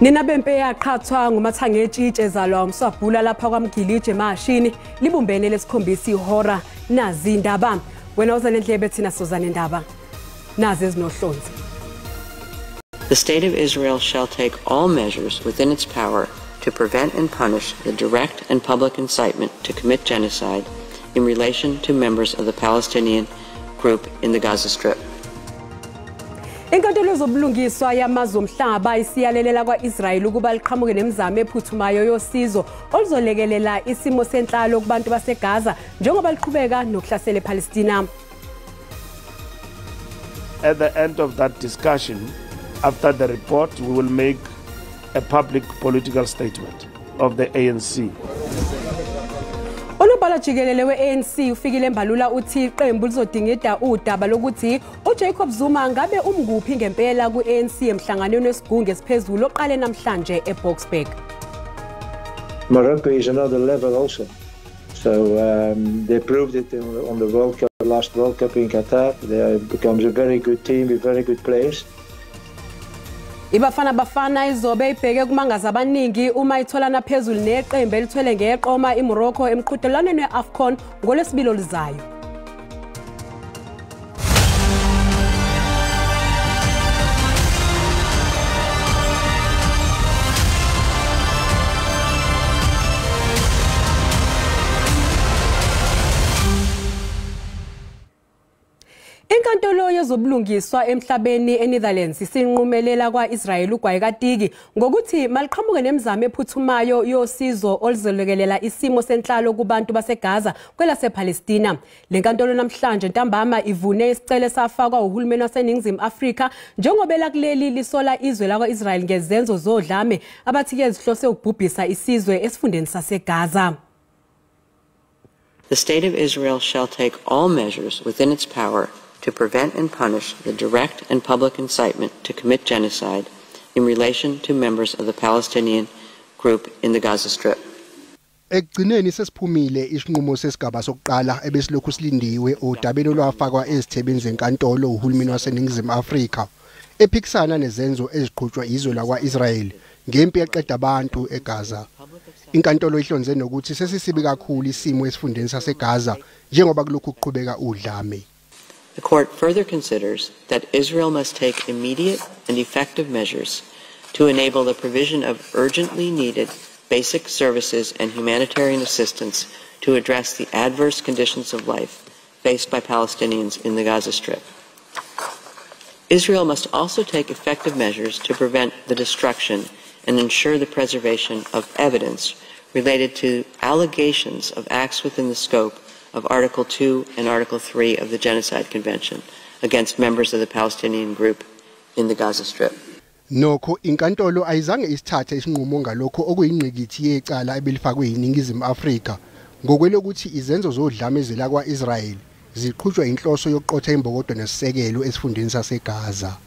Nina bempe yaqhathwa ngumathanga etshitshe ezalwa umswabhula lapha kwaMgiliji emashini libumbene lesikhombisa ihora nazi indaba. Wena uzanendlebe thina sozana indaba. Nazi ezinohlonzi. The state of Israel shall take all measures within its power to prevent and punish the direct and public incitement to commit genocide in relation to members of the Palestinian group in the Gaza Strip. Inkantolo zobulungiswa yamazwe omhlaba isiyalelela kwa-Israel ukuba liqhamuke nemizamo ephuthumayo yosizo oluzolekelela isimo senhlalo kubantu baseGaza njengoba liqhubeka nokuhlasela ePalestina. At the end of that discussion, after the report, we will make a public political statement of the ANC. Unobhala jikelele we-ANC ufikile embalula uthi iqembu lizodingida udaba lokuthi uJacob Zuma ngabe umnguphi ngempela ku-ANC emhlanganweni wesigungu esiphezulu oqale namhlanje eBoksburg. Morocco is another level also. So they proved it on the World Cup, last World Cup in Qatar. They becomes a very good team with very good players. Bafana izobe ibheke kumangaza abaningi uma itholana phezulu neqembu elithwele ngeqoma iMorocco emqhudelwaneni weAFCON ngolesibili olizayo. Inkantolo yezobulungiswa emhlabeni eNetherlands isinqumelela kwa-Israel ugwayekatiki ngokuthi maliqhamuke nemizamo ephuthumayo yosizo oluzolekelela isimo senhlalo kubantu baseGaza kwelasePalestina. Le nkantolo namhlanje ntambama ivune isicelo safakwa uhulumeni waseNingizimu Afrika njengoba lakuleli lisola izwe lakwa-Israel ngezenzo zodlame abathi-ke zihlose ukubhubhisa isizwe esifundeni saseGaza. The state of Israel shall take all measures within its power to prevent and punish the direct and public incitement to commit genocide in relation to members of the Palestinian group in the Gaza Strip. Ekugcineni sesiphumile isinqumo sesigaba sokuqala ebesilokhu silindiwe odabeni olwafakwa ezithebeni zenkantolo uhulumeni waseNingizimu Afrika ephikisana nezenzo eziqhutshwa izwe lakwa-Israel ngempi eqeda abantu eGaza. Inkantolo ihlonze nokuthi sesisibi kakhulu isimo esifundeni saseGaza njengoba kulokhu kuqhubeka udlame. The court further considers that Israel must take immediate and effective measures to enable the provision of urgently needed basic services and humanitarian assistance to address the adverse conditions of life faced by Palestinians in the Gaza Strip. Israel must also take effective measures to prevent the destruction and ensure the preservation of evidence related to allegations of acts within the scope of Article 2 and Article 3 of the Genocide Convention against members of the Palestinian group in the Gaza Strip. Nokho inkantolo ayizange isithathe isinqumo ngalokho okuyingqikithi yecala ebelifakwe yiNingizimu Afrika ngokwelokuthi izenzo zodlame zelakwa-Israel ziqhutshwa inhloso yokuqotha imbokodo nesisekelo esifundeni saseGaza.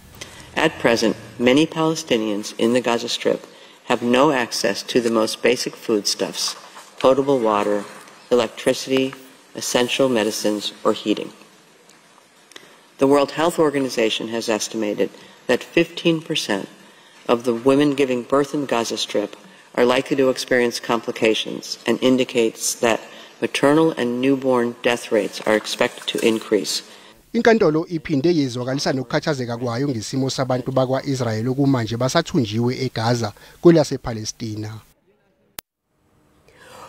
At present, many Palestinians in the Gaza Strip have no access to the most basic foodstuffs, potable water, electricity, essential medicines, or heating. The World Health Organization has estimated that 15% of the women giving birth in the Gaza Strip are likely to experience complications and indicates that maternal and newborn death rates are expected to increase. Inkantolo iphinde yezwakalisa nokukhathazeka kwayo ngesimo sabantu bakwa-Israel okumanje basathunjiwe eGaza kwelasePalestina.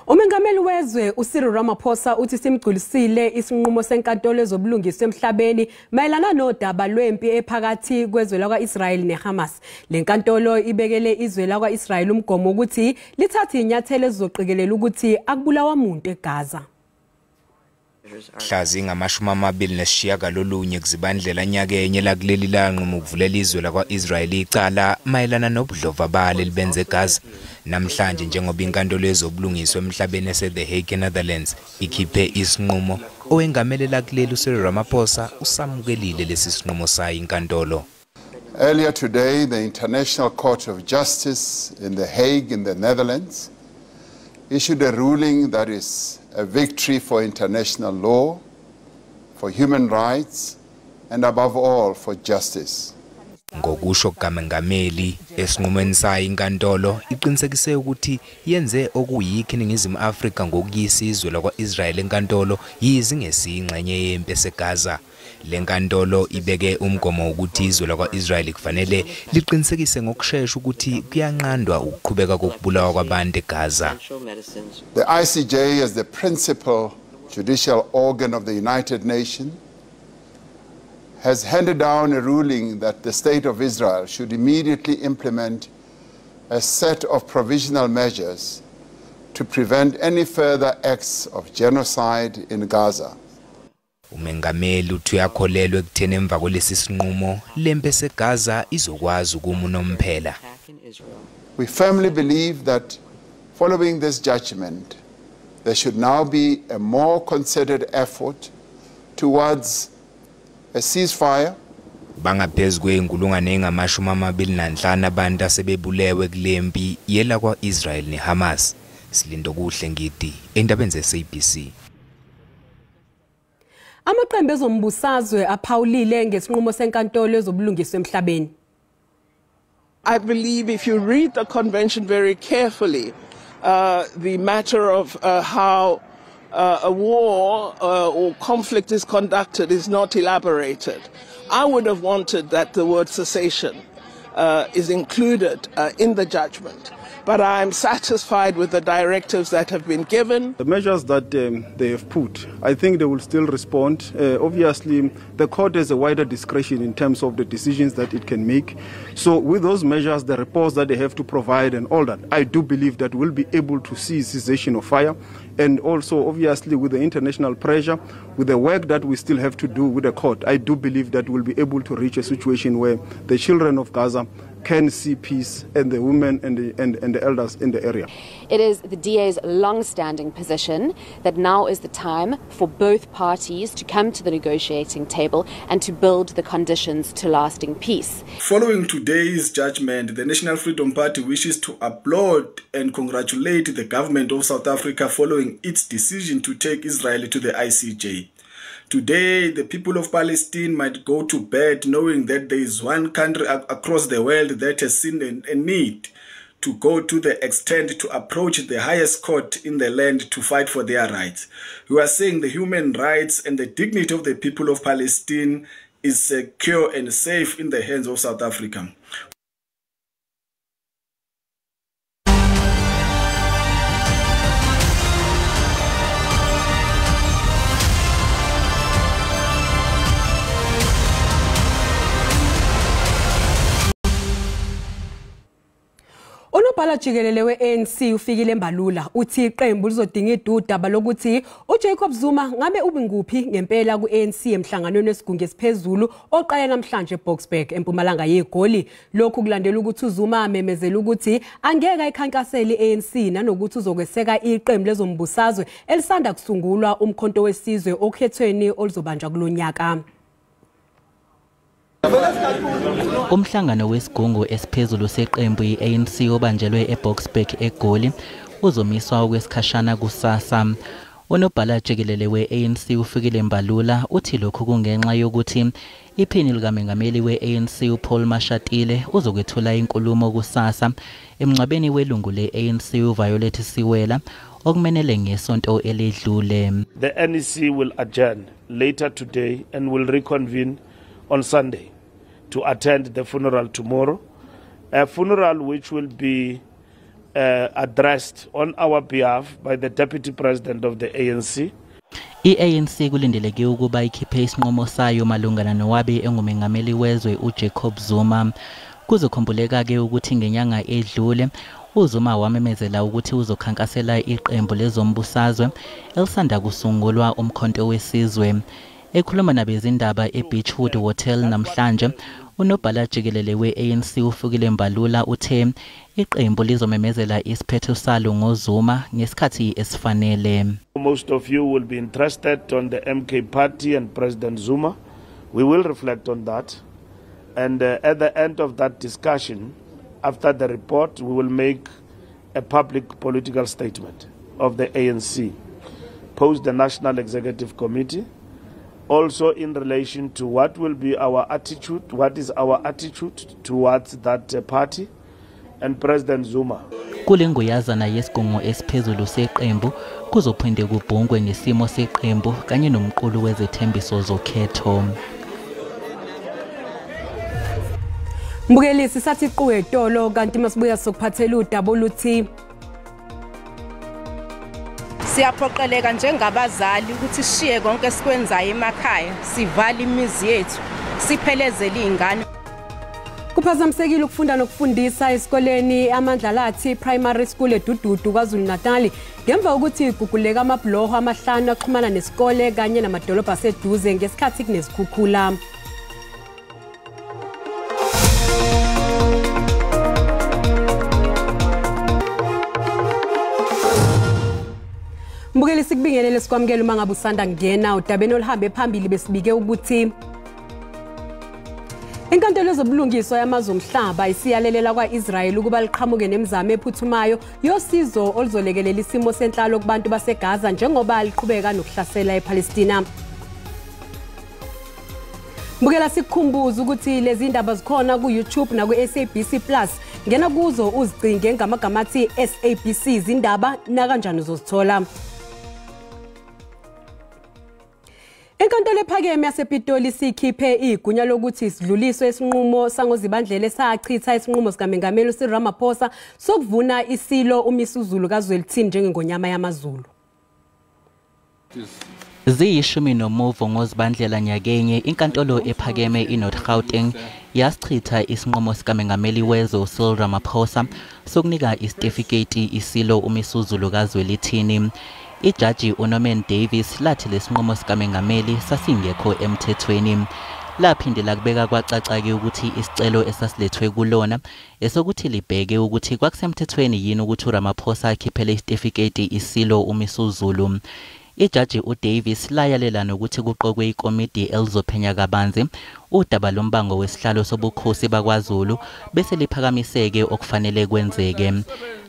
Umengameli wezwe uCyril Ramaphosa uthi simgculisile isinqumo senkantolo ezobulungiswa emhlabeni mayelana nodaba lwempi ephakathi kwezwe lakwa-Israel neHamas. Le nkantolo ibekele izwe lakwa-Israel umgomo ukuthi lithathe inyathelo ezizoqikelela ukuthi akubulawa umuntu eGaza. Hlazi ngama-29 kuzibandlela nyakenye lakuleli lanqumo ukuvulela izwe lakwa-Israel icala mayelana nobudlova balo elibenze eGaza. Namhlanje njengoba inkantolo ezobulungiswa emhlabeni ese-The Hague eNetherlands ikhiphe isinqumo, owengameli lakuleli uCyril Ramaphosa usamukelile lesi sinqumo sayo inkantolo. Earlier today, the International Court of Justice in The Hague in the Netherlands issued a ruling that is a victory for international law, for human rights, and above all, for justice. Ngokusho kukaMengameli, esinqumweni sayo inkantolo iqinisekise ukuthi yenze okuyikho eNingizimu Afrika ngokuyisa izwe lakwa-Israel enkantolo yize ngesiyingxenye yempi eseGaza. Le nkantolo ibeke umgomo wokuthi izwe lakwa-Israel kufanele liqinisekise ngokusheshsha ukuthi kuyanqandwa ukuqhubeka kokubulawa kwabantu eGaza. The ICJ as the principal judicial organ of the United Nations has handed down a ruling that the State of Israel should immediately implement a set of provisional measures to prevent any further acts of genocide in Gaza. Umengameli uthi uyakholelwa ekutheni emva kwalesi sinqumo lempi eseGaza izokwazi ukuma unomphela. We firmly believe that following this judgment, there should now be a more concerted effort towards a ceasefire. Bangaphezu kweyinkulungwane engamashumi-25 abantu asebebulewe kulempi yela kwa-Israel neHamas. Silindo kuhle ngidi endabeni ze-SABC. Amaqembu ezombusazwe aphawulile ngesinqumo senkantolo ezobulungiswa emhlabeni. I believe if you read the convention very carefully, the matter of how a war or conflict is conducted is not elaborated. I would have wanted that the word cessation is included in the judgment. But I am satisfied with the directives that have been given. The measures that they have put, I think they will still respond. Obviously, the court has a wider discretion in terms of the decisions that it can make. So with those measures, the reports that they have to provide and all that, I do believe that we'll be able to see cessation of fire. And also, obviously, with the international pressure, with the work that we still have to do with the court, I do believe that we'll be able to reach a situation where the children of Gaza can see peace and the women and the elders in the area. It is the DA's long-standing position that now is the time for both parties to come to the negotiating table and to build the conditions to lasting peace. Following today's judgment, the National Freedom Party wishes to applaud and congratulate the government of South Africa following its decision to take Israel to the ICJ. Today, the people of Palestine might go to bed knowing that there is one country across the world that has seen a need to go to the extent to approach the highest court in the land to fight for their rights. We are saying the human rights and the dignity of the people of Palestine is secure and safe in the hands of South Africa. Unobhala jikelele we-ANC ufikile eMbalula uthi iqembu lizodinga idudaba lokuthi uJacob Zuma ngabe ubinguphi ngempela ku-ANC emhlanganweni wesigungu esiphezulu oqala namhlanje eBoksburg eMpumalanga yeGoli. Lokhu kulandela ukuthi uZuma amemezela ukuthi angeke ayikhankasele i-ANC nanokuthi uzokweseka iqembu lezombusazwe elisanda kusungulwa umkhonto wesizwe okhethweni oluzobanjwa kulonyaka. Umhlangano wesigungu esiphezulu seqembu i-ANC obanjelwe eBoksburg eGoli uzomiswa okwesikhashana kusasa. Unobhala jikelele we-ANC ufikile eMbalula uthi lokhu kungenxa yokuthi iphini likaMengameli we-ANC uPaul Mashatile uzokwethula inkulumo kusasa emngcwabeni welungu le-ANC uViolet Siwela okumenele ngesonto eledlule. The NEC will adjourn later today and will reconvene on Sunday to attend the funeral tomorrow, a funeral which will be addressed on our behalf by the Deputy President of the ANC. I-ANC kulindeleke ukuba ikhiphe isinqumo sayo malungana nowabe engumengameli wezwe uJacob Zuma. Kuzokhumbuleka ke ukuthi ngenyanga edlule uZuma wamemezela ukuthi uzokhankasela iqembu lezombusazwe elisanda kusungulwa umkhonto wesizwe. Ekhuluma nabezindaba eBeachwood Hotel namhlanje, unobhala jikelele we-ANC ufikile eMbalula uthe iqembu lizomemezela isiphetho salo ngoZuma ngesikhathi esifanele. Most of you will be interested on the MK party and President Zuma. We will reflect on that. And at the end of that discussion, after the report, we will make a public political statement of the ANC, post the National Executive Committee, also in relation to what will be our attitude, what is our attitude towards that party and President Zuma. Kulenguyazana yesigungu esiphezulu seqembu kuzophinde kubhungwe ngesimo seqembu kanye nomqulu wezethembiso zokhetho. Mbukelisi sathi quwe tolo kanti masibuya sokuphathela udaba oluthi siyaphoqeleka njengabazali ukuthi sishiye konke esikwenzayo emakhaya sivale imizi yethu siphelezele izingane. Kuphazamisekile ukufunda nokufundisa esikoleni Amandlalathi Primary School eDududu kwaZulu Natal ngemva ukuthi iguguleka amabhloho amahlanu axhumana nesikole kanye namadolobha aseduze ngesikhathi kunesikhukhula. Mbukeli sikubingelele sikwamukela uma ngabe usanda ngena udabeni oluhambe phambili besibike ukuthi Inkantolo yezobulungiswa yamazwe omhlaba isiyalelela kwaIsrael ukuba liqhamuke nemizamo ephuthumayo yosizo oluzolekelela isimo senhlalo kubantu baseGaza njengoba liqhubeka nokuhlasela ePalestina. Mbukela sikukhumbuza ukuthi lezi ndaba zikhona ku YouTube na ku SABC Plus. Ngena kuzo uzicinge ngamagama athi SABC Izindaba na kanjani uzozithola. Inkantolo ephakeme yasePitoli sikhiphe igunya lokuthi sidluliswe isinqumo sangozibandlele sachitha isinqumo sikaMengameli uCyril Ramaphosa sokuvuna isilo uMisuzulu kaZwelithini njengengonyama yamaZulu. Ziyishumi nomuvo ngozibandlela nyakenye inkantolo ephakeme iNorth Gauteng yasichitha isinqumo sikaMengameli wezwe uCyril Ramaphosa sokunika isitifiketi isilo uMisuzulu kaZwelithini. Ijaji uNorman Davis lathi lesinqumo sikaMengameli sasingekho emthethweni. Laphindela kubeka kwacaca-ke ukuthi isicelo esasilethwe kulona esokuthi libheke ukuthi kwakusemthethweni yini ukuthi uRamaphosa akhiphele isitifiketi isilo uMisuzulu. Ijaji uDavis layalela nokuthi kuqokwe ikomidi elizophenya kabanzi udaba lombango wesihlalo sobukhosi bakwaZulu bese liphakamiseke okufanele kwenzeke.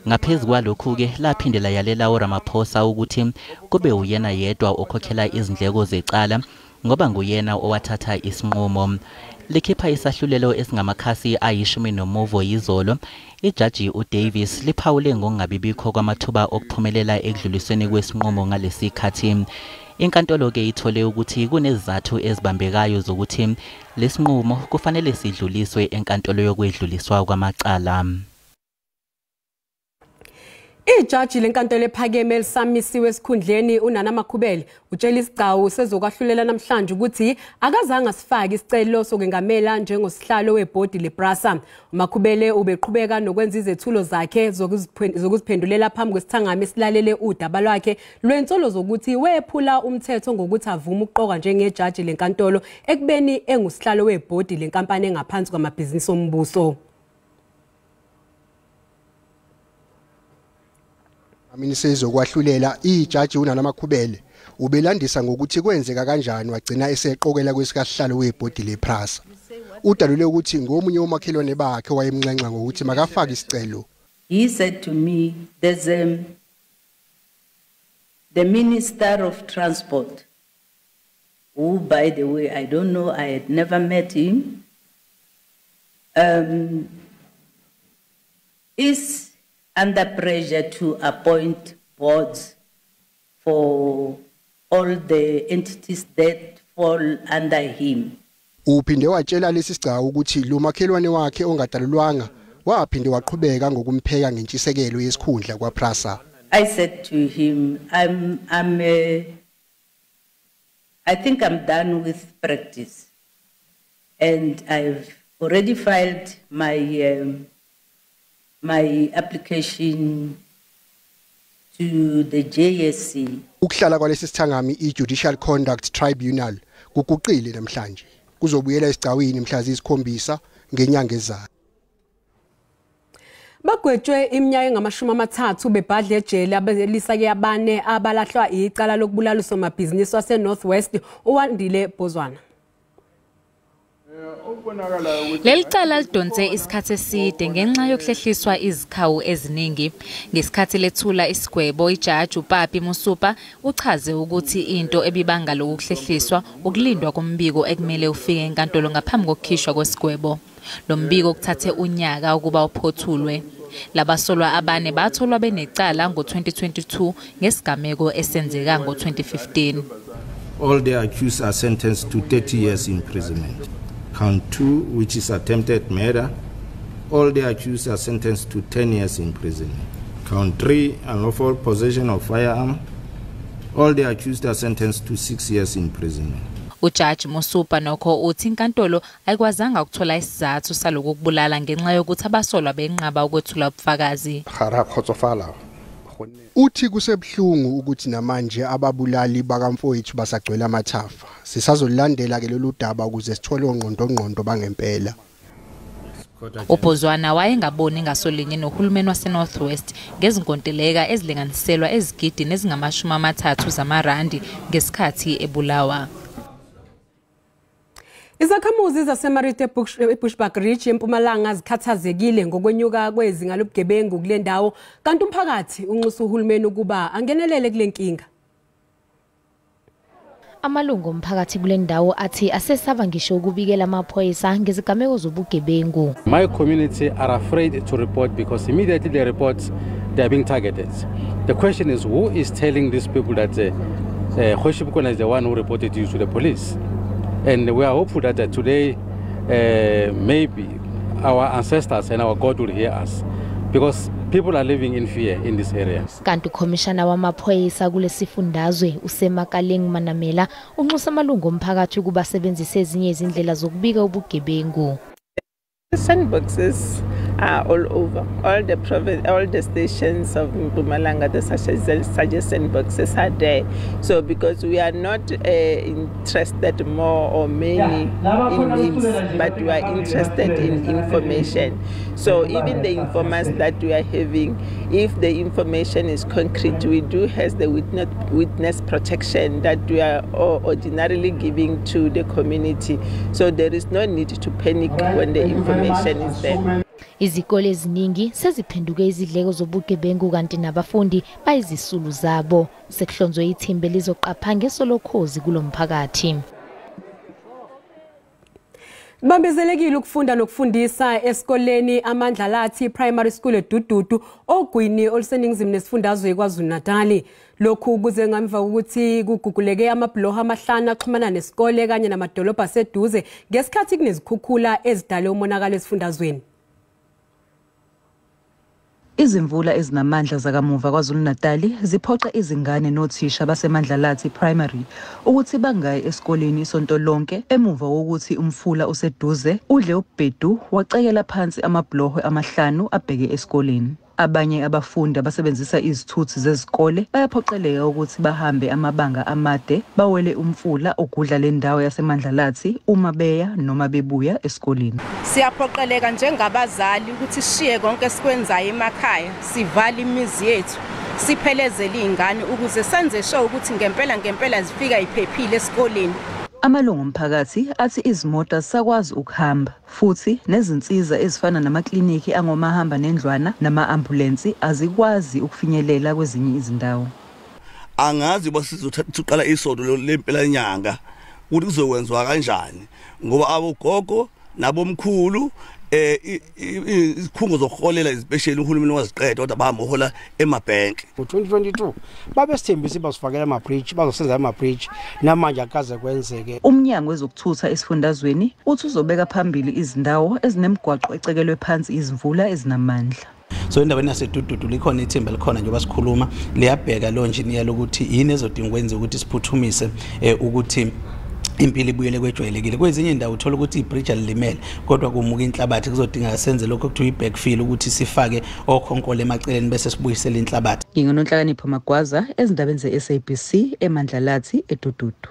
Ngaphezulu kwalokhu-ke laphindela yalela uRamaphosa ukuthi kube uyena yedwa okhokhela izindleko zecala ngoba nguyena owathatha isinqumo. Likhipha isahlulelo esingamakhasi ayishumi yizolo. Ijaji uDavis liphawule ngokungabibikho kwamathuba okuphumelela ekudlulisweni kwesinqumo ngalesikhathi. Inkantolo-ke ithole ukuthi kunezizathu ezibambekayo zokuthi lesinqumo kufanele sidluliswe enkantolo yokwedluliswa kwamacala. Ijaji lenkantolo ephakeme elisamisiwe esikhundleni uNana Makhubele utshela isigcawu sezokwahlulela namhlanje ukuthi akazange asifake isicelo sokwengamela njengosihlalo webhodi leBrasa. Makhubele ubeqhubeka nokwenza izethulo zakhe zokuziphendulela phambi kwesithangami esilalele udaba lwakhe lwensolo zokuthi wephula umthetho ngokuthi avuma ukuqoka njengejaji lenkantolo ekubeni engusihlalo webhodi lenkampani engaphansi kwamabhizinisi ombuso. Sezokwahlulela ijaji uNana Makhubele ubelandisa ngokuthi kwenzeka kanjani wagcina eseqokela kwesikahlalo webhodi lePrasa. Udalule ukuthi ngomunye womakhelwane bakhe wayemnxenxa ngokuthi makafake isicelo. He said to me, there's the Minister of Transport, who, by the way, I don't know, I had never met him, is under pressure to appoint boards for all the entities that fall under him. Uphinde watshela lesisigcawu ukuthi lo makhelwane wakhe ongadalulwanga waphinde waqhubeka ngokumpheka ngentshisekelo yesikhundla kwaPrasa. I said to him, I think I'm done with practice, and I've already filed my application to the JSC. Ukuhlala kwalesi sithangami iJudicial Conduct Tribunal kuguqile namhlanje. Kuzobuyela esigcawini mhla zi-7 ngenyanga ezayo. Bagwetshwe iminyaka engamashumi-30 bebhadla ejele abelisake abane abalahlwa icala lokubulala usomabhizinisi waseNorth West uWandile Bozwana. Leli cala lidonse isikhathi eside ngenxa yokuhlehliswa izikhawu eziningi. Ngesikhathi lethula isigwebo, ijaji uPapi Musupa uchaze ukuthi into ebibanga lokuhlehliswa ukulindwa kombiko ekumele ufike enkantolo ngaphambi kokukhishwa kwesigwebo. Lo mbiko kuthathe unyaka ukuba uphothulwe. Labasolwa abane batholwa benecala ngo-2022 ngesigameko esenzeka ngo-2015. All the accused are sentenced to 30 years imprisonment. Count 2, which is attempted murder, all the accused are sentenced to 10 years imprisonment. Count 3, unlawful possession of firearm, all the accused are sentenced to 6 years imprisonment. Ujaji Musupa nokho uthi inkantolo ayikwazanga ukuthola isizathu saloko kubulala ngenxa yokuthi abasolwa benqaba ukwethula ubufakazi. Uthi kusebhlungu ukuthi namanje ababulali bakamfowethu basagcwele amathafa. Sisazolandela ke lolu daba ukuze sithole ongqondongqondo bangempela. Uphozwana wayengaboni ngasolinye nohulumeni waseNorthwest ngezinkontileka ezilinganiselwa ezigidini ezingama-30 zamarandi ngesikhathi ebulawa. Izakhamuzi zaseMarite eBushbuck Ridge eMpumalanga zikhathazekile ngokwenyuka kwezinga lobugebengu kule ndawo kanti umphakathi unxusa uhulumeni ukuba angenelele kule nkinga. Amalungu omphakathi kule ndawo athi asesaba ngisho ukubikela amaphoyisa ngezigameko zobugebengu. My community are afraid to report because immediately they report they are being targeted. The question is who is telling these people that Khoshibukona is the one who reported you to the police? And we are hopeful that today maybe our ancestors and our God will hear us because people are living in fear in this area. Kanti ukhomishana wamaphoyisa kulesifundazwe uSemakaleng Manamela unxusa amalungu omphakathi ukuba sebenzise ezinye izindlela zokubika ubugebengu. Sandboxes are all over. All the stations of Mpumalanga, the suggest sandboxes are there. So because we are not interested more or many in names, but we are interested in information. So even the informers that we are having, if the information is concrete, we do have the witness protection that we are ordinarily giving to the community. So there is no need to panic when the information is there. Izikole eziningi seziphenduke izidleko zobugebengu kanti nabafundi bayizisulu zabo. Sekuhlonzwe ithimbe lizoqapha ngesolokhozi kulomphakathi. Bambezelekile ukufunda nokufundisa esikoleni Amandlalathi Primary School eDududu ogwini oluseningizimu nesifundazwe KwaZulu-Natal. Lokhu kuze ngemva ukuthi kuguguleke amabloha amahlanu axhumana nesikole kanye namadolobha aseduze ngesikhathi kunezikhukhula ezidale umonakalo esifundazweni. Izimvula ezinamandla zakamuva KwaZulu-Natal ziphoqa izingane nothisha baseMandlalathi Primary ukuthi bangayi esikoleni isonto lonke emuva wokuthi umfula useduze udle ubhedu wacekela phansi amabloho amahlanu abheke esikoleni. Abanye abafundi abasebenzisa izithuthi zezikole bayaphoqeleka ukuthi bahambe amabanga amade bawele umfula ogudla le ndawo yaseMandlalathi uma beya noma bebuya esikoleni. Siyaphoqeleka njengabazali ukuthi sishiye konke esikwenzayo emakhaya, sivale imizi yethu, siphelezele izingane ukuze senze sure ukuthi ngempela zifika iphephile esikoleni. Amalungu omphakathi athi izimota sakwazi ukuhamba futhi nezinsiza ezifana namakliniki angomahamba nendlwana nama-ambulensi azikwazi ukufinyelela kwezinye izindawo. Angazi basizoqala isonto lempela nyanga ukuthi kuzokwenzwa kanjani ngoba abogogo nabomkhulu izikhungo zokuholela izibesheli uhulumeni waziqeda kodwa bahamhola emabhenki. Ngo-2022 babesithembisa bazifakela ama-bridge bazosenza ama-bridge namanje akaze kwenzeke. Umnyango wezokuthutha esifundazweni uthi uzobeka phambili izindawo ezinemigwaqo ecekelwe phansi izimvula ezinamandla. So endaweni yaseDududu likhona ithimba likhona njengoba sikhuluma liyabheka lo engineer lokuthi yini ezodinga ukwenza ukuthi siphuthumise ukuthi impilo ibuyele kwejwayelekile. Kwezinye indawo uthola ukuthi ibridge alilimele kodwa kumuka inhlabathi kuzodinga senze lokho okuthiwa i-backfill ukuthi sifake okhonkolo emaceleni bese sibuyisela inhlabathi. Ngingononhlakanipho Magwaza ezindabeni ze-SABC eMandlalathi eDududu.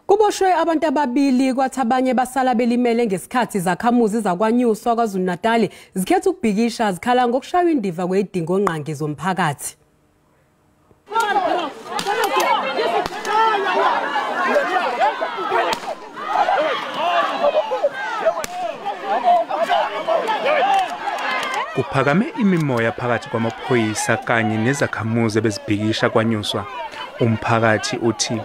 Kuboshwe abantu ababili kwathi abanye basala belimele ngesikhathi zakhamuzi zakwanyuswa KwaZulu-Natal zikhetha ukubhikisha zikhala ngokushaya indiva kwezidingo nqangi zomphakathi. Kuphakame imimoya phakathi kwamaphoyisa kanye nezakhamuzi bezibhikisha kwanyuswa. Umphakathi uthi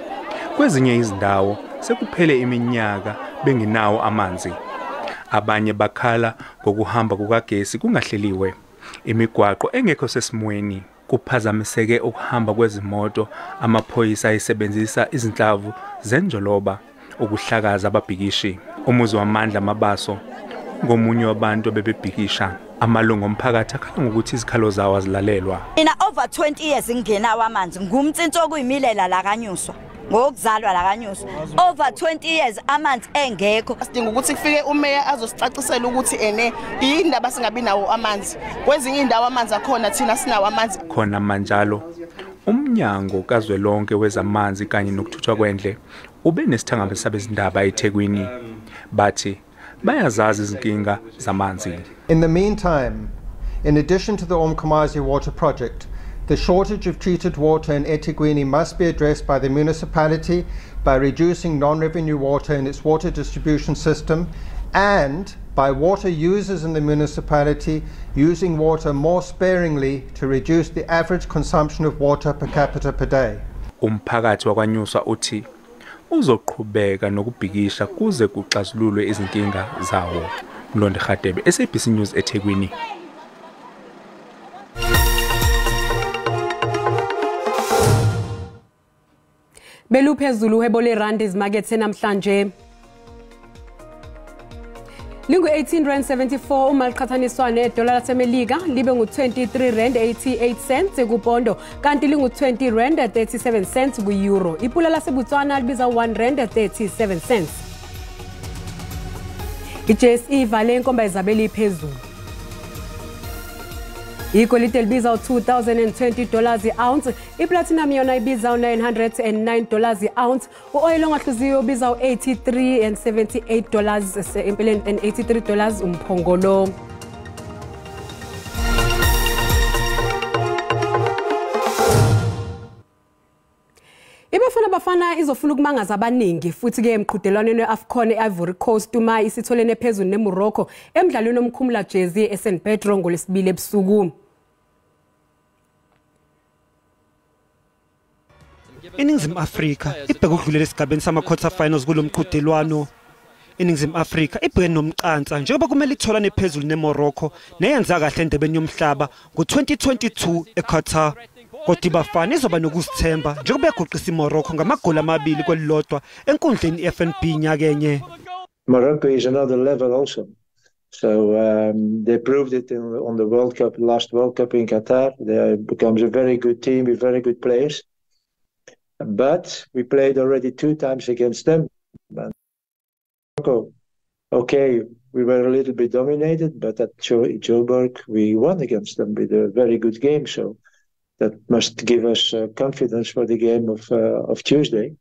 kwezinye izindawo sekuphele iminyaka bengenawo amanzi. Abanye bakhala ngokuhamba kukagesi kungahleliwe. Imigwaqo engekho sesimweni kuphazamiseke ukuhamba kwezimoto. Amaphoyisa ayisebenzisa izinhlavu zenjoloba ukuhlakaza ababhikishi. Umuzi wamandla Mabaso ngomunye wabantu bebebhikisha. Amalungu omphakathi akhala ngokuthi izikhalo zawo azilalelwa. Mina over 20 years ngingenawo amanzi ngumtsinto okuyimilela la kanyuswa ngokuzalwa la kanyuswa over 20 years amanzi engekho. Sidinga ukuthi kufike umeya azosicacisela ukuthi indaba singabi nawo amanzi kwezinye indawo amanzi akhona thina sinawo amanzi khona manjalo. Umnyango kazwelonke wezamanzi kanye nokuthuthwa kwendle ube nesithangami sabezindaba eThekwini bathi bayazazi izinkinga zamanzi. In the meantime, in addition to the Umkhamazi water project, the shortage of treated water in eThekwini must be addressed by the municipality by reducing non-revenue water in its water distribution system and by water users in the municipality using water more sparingly to reduce the average consumption of water per capita per day. Umphakathi wakwanyuswa uthi uzoqhubeka nokubhikisha kuze kuxazululwe izinkinga zawo. Mlondi Khatebe, SABC News eThekwini. Beluphezulu uhwebo lerandi ezimakethe namhlanje. Lingu 18.74 uma liqhathaniswa nedola laseMelika libe ngu-23.88 kupondo kanti lingu 20.37 ku-euro. Ipula laseBotswana libiza 1.37. IJSE ivale inkomba Isabel iphezulu. Igolide libiza $2,020 i-ounce, iplatinum yona ibiza $909 i-ounce, uoil ongahluziwe ubiza $83.78 empeleni $83 umphongolo. Bafana izofuna ukumangaza abaningi futhi ke emqhudelwaneni weAfcon eIvory Coast uma isitholene phezulu neMorocco emidlalweni omkhumula jezi eSan Pedro ngolesibili ebusuku. INingizimu Afrika ibheka ukudlulela esigabeni sama-quarter finals kulomqhudelwano. INingizimu Afrika ibheke nomqansa njengoba kumele itholane phezulu neMorocco neyenza kahle endebeni yomhlaba ngo-2022 eQatar. Kodwa ibafana izoba nokuzithemba njengoba yagoqisa iMorocco ngamagoli amabili kwelilodwa enkundleni iFNB nyakenye. Morocco is another level also. So they proved it on the World Cup, last World Cup in Qatar. They becomes a very good team with very good players. But we played already 2 times against them. Morocco, okay, we were a little bit dominated, but at Joburg we won against them with a very good game. So that must give us confidence for the game of Tuesday.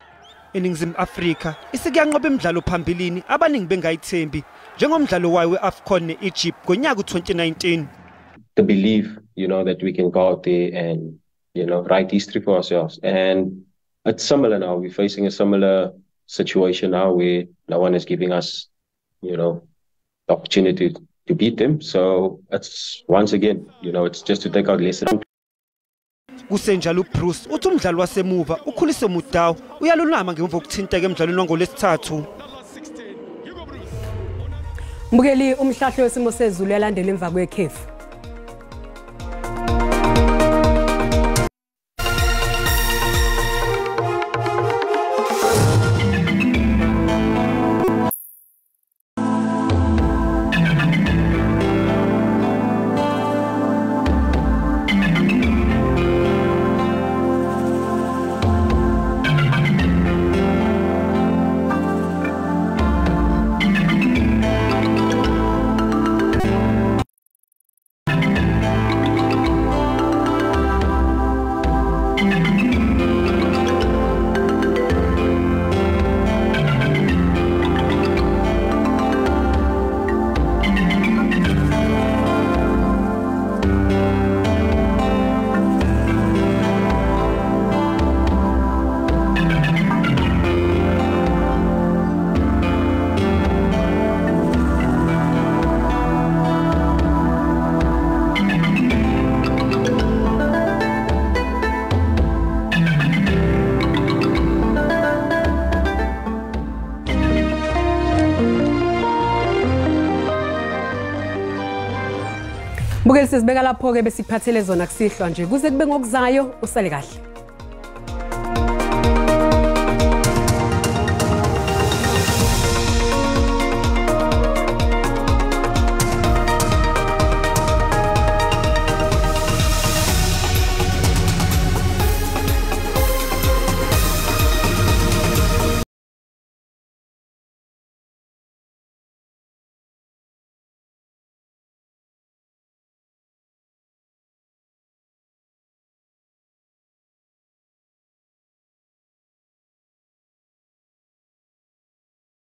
INingizimu Afrika isikuyanqoba imidlalo phambilini abaningi bengayithembi njengomdlalo wayo weAfcon neEgypt ngonyaka u2019. To believe, that we can go out there and, write history for ourselves. And it's similar now. We're facing a similar situation now where no one is giving us, the opportunity to beat them. So it's once again, it's just to take our lesson. Kusenjalo Bruce uthi umdlalo wasemuva ukhulise Mudawu uyalunama ngemva kokuthinteka emidlalweni wangolesithathu. Mbukeli umhlahlo wesimo sezulu yalandela emva kwekhefu. sizibeka lapho ke besiphathele zona kusihlwa nje kuze kube ngokuzayo usale kahle.